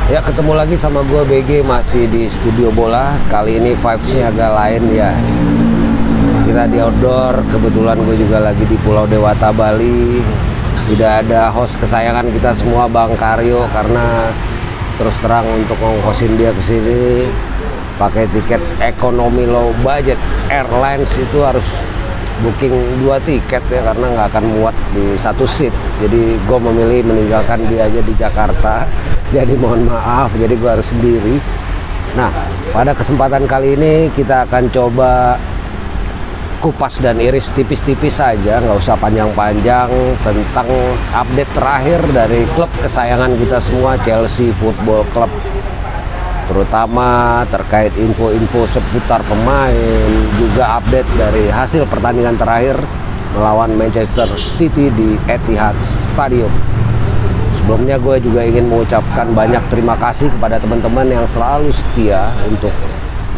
Ya, ketemu lagi sama gue BG, masih di studio bola. Kali ini vibes-nya agak lain ya. Kita di outdoor, kebetulan gue juga lagi di Pulau Dewata, Bali. Tidak ada host kesayangan kita semua, Bang Karyo, karena terus terang untuk ngongkosin dia ke sini pakai tiket ekonomi low budget airlines itu harus booking 2 tiket ya, karena nggak akan muat di satu seat. Jadi gue memilih meninggalkan dia aja di Jakarta. Jadi mohon maaf, jadi gue harus sendiri. Nah, pada kesempatan kali ini kita akan coba kupas dan iris tipis-tipis saja, nggak usah panjang-panjang, tentang update terakhir dari klub kesayangan kita semua, Chelsea Football Club. Terutama terkait info-info seputar pemain, juga update dari hasil pertandingan terakhir melawan Manchester City di Etihad Stadium. Sebelumnya gue juga ingin mengucapkan banyak terima kasih kepada teman-teman yang selalu setia untuk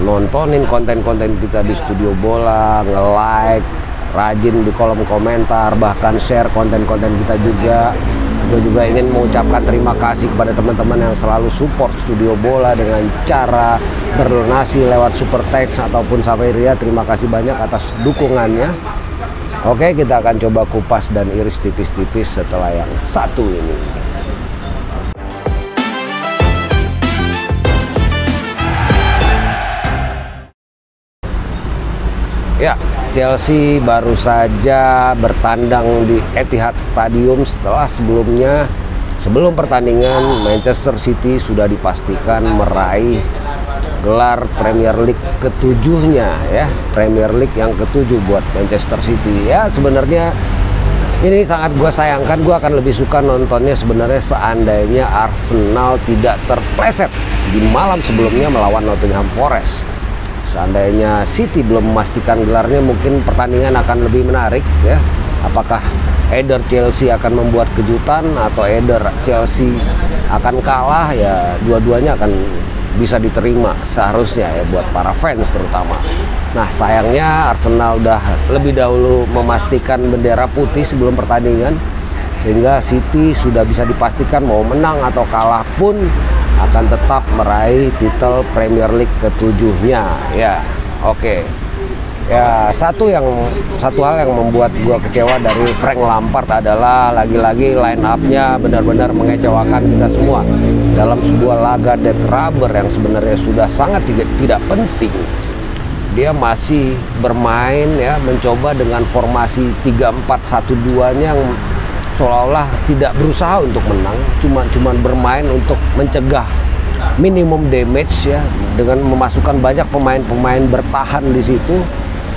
nontonin konten-konten kita di studio bola, nge-like, rajin di kolom komentar, bahkan share konten-konten kita juga. Gue juga ingin mengucapkan terima kasih kepada teman-teman yang selalu support studio bola dengan cara berdonasi lewat super thanks ataupun Saveria. Terima kasih banyak atas dukungannya. Oke, kita akan coba kupas dan iris tipis-tipis setelah yang satu ini. Ya, Chelsea baru saja bertandang di Etihad Stadium setelah sebelum pertandingan Manchester City sudah dipastikan meraih gelar Premier League ketujuhnya ya, Premier League yang ketujuh buat Manchester City. Ya, sebenarnya ini sangat gue sayangkan. Gue akan lebih suka nontonnya sebenarnya seandainya Arsenal tidak terpleset di malam sebelumnya melawan Nottingham Forest. Seandainya City belum memastikan gelarnya, mungkin pertandingan akan lebih menarik ya. Apakah either Chelsea akan membuat kejutan atau either Chelsea akan kalah, ya dua-duanya akan bisa diterima seharusnya ya buat para fans terutama. Nah, sayangnya Arsenal udah lebih dahulu memastikan bendera putih sebelum pertandingan, sehingga City sudah bisa dipastikan mau menang atau kalah pun akan tetap meraih titel Premier League ketujuhnya ya. Oke. Ya, satu hal yang membuat gua kecewa dari Frank Lampard adalah lagi-lagi line up-nya benar-benar mengecewakan kita semua dalam sebuah laga dead rubber yang sebenarnya sudah sangat tidak penting. Dia masih bermain ya, mencoba dengan formasi 3-4-1-2-nya yang seolah-olah tidak berusaha untuk menang, cuman bermain untuk mencegah minimum damage ya, dengan memasukkan banyak pemain-pemain bertahan di situ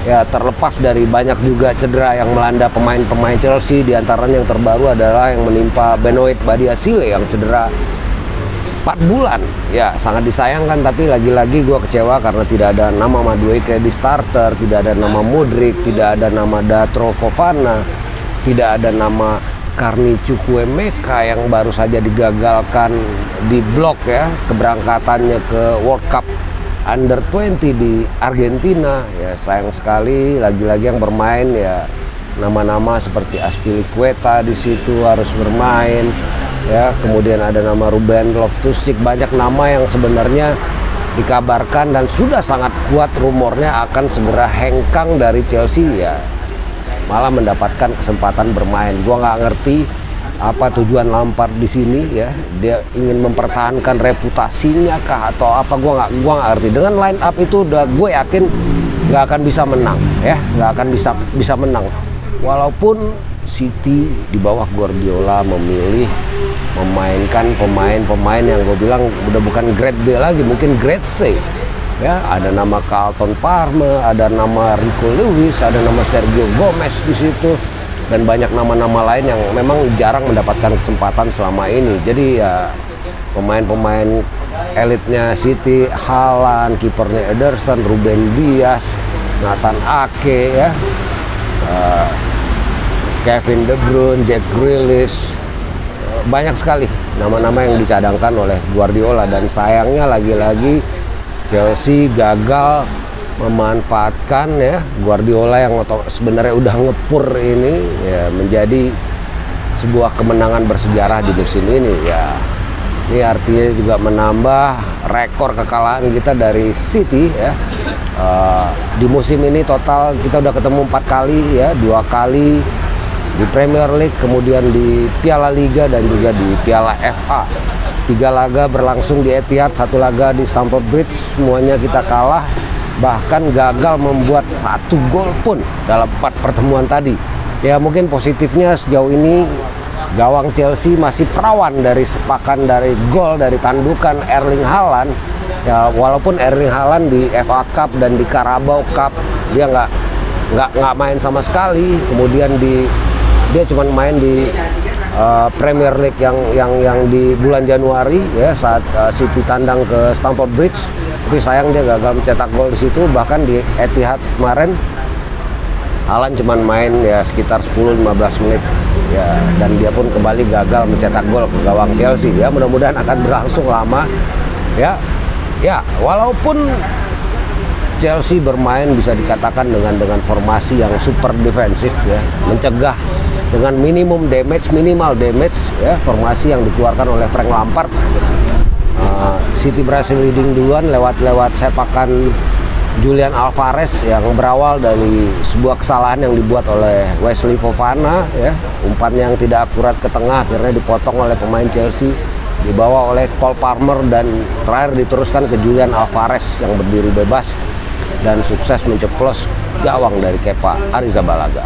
ya, terlepas dari banyak juga cedera yang melanda pemain-pemain Chelsea. Di antaranya yang terbaru adalah yang menimpa Benoit Badiashile yang cedera 4 bulan ya, sangat disayangkan. Tapi lagi-lagi gue kecewa karena tidak ada nama Madueke di starter, tidak ada nama Mudryk, tidak ada nama Datro Fofana, tidak ada nama Carney Chukwuemeka yang baru saja digagalkan di blok ya keberangkatannya ke World Cup Under 20 di Argentina ya. Sayang sekali, lagi-lagi yang bermain ya nama-nama seperti Azpilicueta di situ harus bermain ya. Kemudian ada nama Ruben Loftus-Cheek, banyak nama yang sebenarnya dikabarkan dan sudah sangat kuat rumornya akan segera hengkang dari Chelsea ya, malah mendapatkan kesempatan bermain. Gua nggak ngerti apa tujuan Lampard di sini ya. Dia ingin mempertahankan reputasinya kah atau apa? Gua nggak ngerti. Dengan line up itu udah gue yakin nggak akan bisa menang ya, nggak akan bisa menang. Walaupun City di bawah Guardiola memilih memainkan pemain-pemain yang gue bilang udah bukan grade B lagi, mungkin grade C. Ya, ada nama Carlton Palmer, ada nama Rico Lewis, ada nama Sergio Gomez di situ, dan banyak nama-nama lain yang memang jarang mendapatkan kesempatan selama ini. Jadi ya pemain-pemain elitnya City, Haaland, kipernya Ederson, Ruben Dias, Nathan Ake ya, Kevin De Bruyne, Jack Grealish, banyak sekali nama-nama yang dicadangkan oleh Guardiola. Dan sayangnya lagi-lagi Chelsea gagal memanfaatkan ya Guardiola yang sebenarnya udah ngepur ini ya menjadi sebuah kemenangan bersejarah di musim ini ya. Ini artinya juga menambah rekor kekalahan kita dari City ya. Di musim ini total kita udah ketemu 4 kali ya, 2 kali di Premier League, kemudian di Piala Liga dan juga di Piala FA. 3 laga berlangsung di Etihad, 1 laga di Stamford Bridge, semuanya kita kalah, bahkan gagal membuat 1 gol pun dalam 4 pertemuan tadi. Ya mungkin positifnya sejauh ini gawang Chelsea masih perawan dari sepakan dari gol dari tandukan Erling Haaland. Ya walaupun Erling Haaland di FA Cup dan di Carabao Cup dia nggak main sama sekali. Kemudian dia cuma main di Premier League yang di bulan Januari ya saat City tandang ke Stamford Bridge. Tapi sayang dia gagal mencetak gol di situ. Bahkan di Etihad kemarin Haaland cuma main ya sekitar 10-15 menit ya, dan dia pun kembali gagal mencetak gol ke gawang Chelsea ya. Mudah-mudahan akan berlangsung lama ya. Ya walaupun Chelsea bermain bisa dikatakan dengan formasi yang super defensif ya, mencegah dengan minimal damage ya, formasi yang dikeluarkan oleh Frank Lampard. City berhasil leading duluan lewat sepakan Julian Alvarez yang berawal dari sebuah kesalahan yang dibuat oleh Wesley Fofana ya, umpan yang tidak akurat ke tengah akhirnya dipotong oleh pemain Chelsea, dibawa oleh Cole Palmer dan terakhir diteruskan ke Julian Alvarez yang berdiri bebas dan sukses menceplos gawang dari Kepa Arrizabalaga.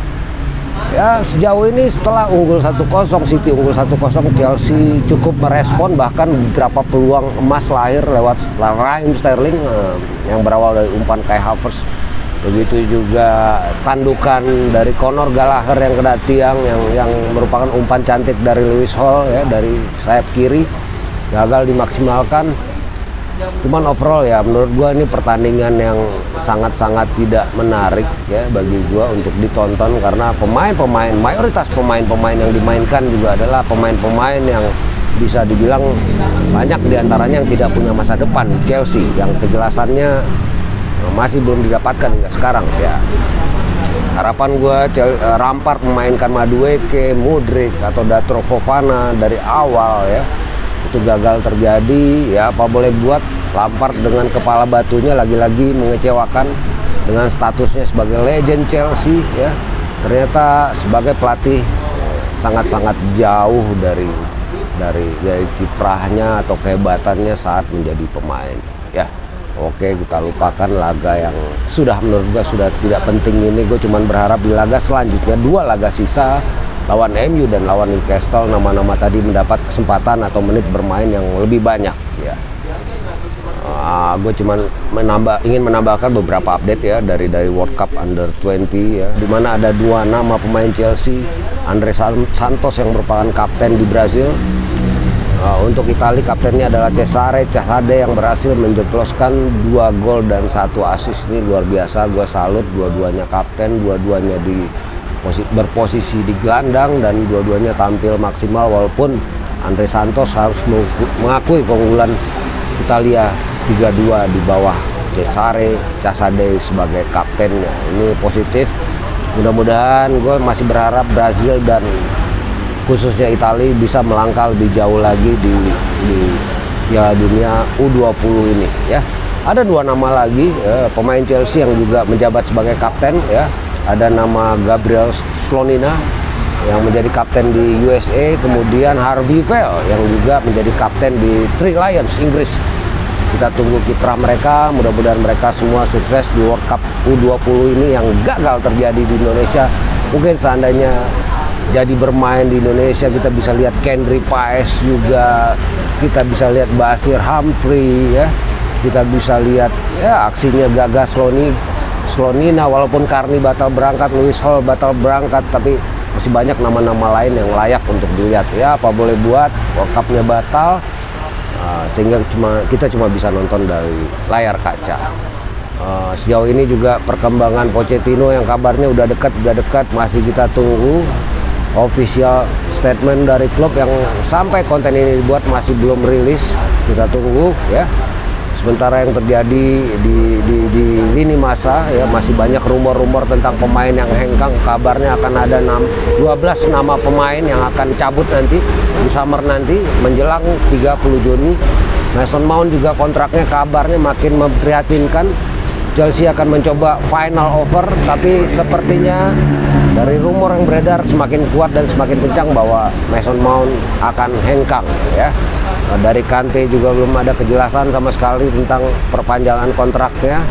Ya sejauh ini setelah unggul 1-0, City unggul 1-0, Chelsea cukup merespon, bahkan beberapa peluang emas lahir lewat Raheem Sterling yang berawal dari umpan Kai Havertz. Begitu juga tandukan dari Conor Gallagher yang kena tiang yang merupakan umpan cantik dari Lewis Hall ya, dari sayap kiri, gagal dimaksimalkan. Cuman overall ya menurut gua ini pertandingan yang sangat-sangat tidak menarik ya bagi gua untuk ditonton, karena mayoritas pemain-pemain yang dimainkan juga adalah pemain-pemain yang bisa dibilang banyak diantaranya yang tidak punya masa depan di Chelsea, yang kejelasannya masih belum didapatkan hingga sekarang ya. Harapan gue Lampard memainkan Madueke, Mudryk atau Datro Fofana dari awal ya, itu gagal terjadi ya. Apa boleh buat, Lampard dengan kepala batunya lagi-lagi mengecewakan dengan statusnya sebagai legend Chelsea ya. Ternyata sebagai pelatih sangat-sangat jauh dari kiprahnya atau kehebatannya saat menjadi pemain ya. Oke, kita lupakan laga yang sudah menurut gue sudah tidak penting ini. Gue cuma berharap di laga selanjutnya, 2 laga sisa lawan MU dan lawan Newcastle, nama-nama tadi mendapat kesempatan atau menit bermain yang lebih banyak ya. Gue cuma ingin menambahkan beberapa update ya dari World Cup Under 20 ya, dimana ada 2 nama pemain Chelsea, Andre Santos yang merupakan kapten di Brazil. Untuk Italia kaptennya adalah Cesare Casade yang berhasil menjeploskan 2 gol dan 1 assist. Ini luar biasa, gue salut. Dua-duanya kapten, dua-duanya berposisi di gelandang dan dua-duanya tampil maksimal, walaupun Andre Santos harus mengakui keunggulan Italia 3-2 di bawah Cesare Casade sebagai kaptennya. Ini positif. Mudah-mudahan gue masih berharap Brazil dan khususnya Italia bisa melangkah lebih jauh lagi di Piala Dunia U20 ini ya. Ada 2 nama lagi pemain Chelsea yang juga menjabat sebagai kapten ya. Ada nama Gabriel Slonina yang menjadi kapten di USA, kemudian Harvey Vale yang juga menjadi kapten di Three Lions Inggris. Kita tunggu kiprah mereka, mudah-mudahan mereka semua sukses di World Cup U20 ini yang gagal terjadi di Indonesia. Mungkin seandainya jadi bermain di Indonesia, kita bisa lihat Kendry Paes juga, kita bisa lihat Basir Humphrey ya, kita bisa lihat ya aksinya Gaga Slonina, walaupun Carney batal berangkat, Lewis Hall batal berangkat, tapi masih banyak nama-nama lain yang layak untuk dilihat ya. Apa boleh buat, World Cup-nya batal sehingga kita cuma bisa nonton dari layar kaca. Sejauh ini juga perkembangan Pochettino yang kabarnya udah dekat, masih kita tunggu. Official statement dari klub yang sampai konten ini dibuat masih belum rilis, kita tunggu ya. sementara yang terjadi di lini masa ya, masih banyak rumor-rumor tentang pemain yang hengkang. Kabarnya akan ada 12 nama pemain yang akan cabut nanti di summer nanti menjelang 30 Juni. Mason Mount juga kontraknya kabarnya makin memprihatinkan. Chelsea akan mencoba final offer, tapi sepertinya dari rumor yang beredar semakin kuat dan semakin kencang bahwa Mason Mount akan hengkang ya. Dari Kante juga belum ada kejelasan sama sekali tentang perpanjangan kontraknya.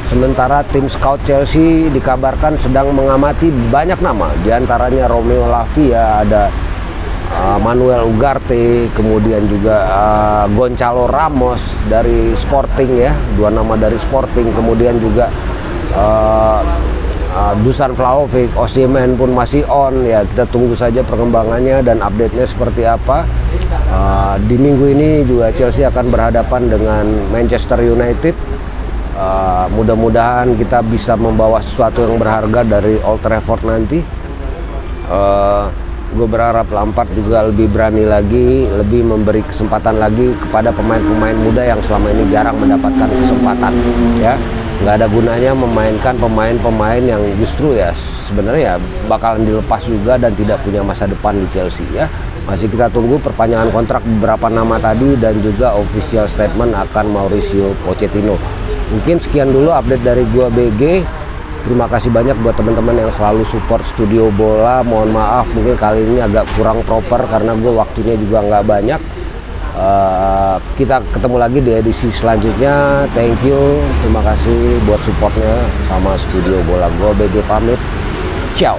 Sementara tim scout Chelsea dikabarkan sedang mengamati banyak nama, diantaranya Romeo Lavia, ada Manuel Ugarte, kemudian juga Gonçalo Ramos dari Sporting ya, 2 nama dari Sporting, kemudian juga Dusan Vlahovic, Osimhen pun masih on ya. Kita tunggu saja perkembangannya dan update-nya seperti apa. Di minggu ini juga Chelsea akan berhadapan dengan Manchester United. Mudah-mudahan kita bisa membawa sesuatu yang berharga dari Old Trafford nanti. Gue berharap Lampard juga lebih berani lagi, lebih memberi kesempatan lagi kepada pemain-pemain muda yang selama ini jarang mendapatkan kesempatan ya. Nggak ada gunanya memainkan pemain-pemain yang justru ya sebenarnya bakalan dilepas juga dan tidak punya masa depan di Chelsea ya. Masih kita tunggu perpanjangan kontrak beberapa nama tadi dan juga official statement akan Mauricio Pochettino. Mungkin sekian dulu update dari gua BG. Terima kasih banyak buat teman-teman yang selalu support Studio Bola. Mohon maaf mungkin kali ini agak kurang proper karena gue waktunya juga nggak banyak. Kita ketemu lagi di edisi selanjutnya. Thank you, terima kasih buat supportnya sama Studio Bola. Gue BG pamit, ciao.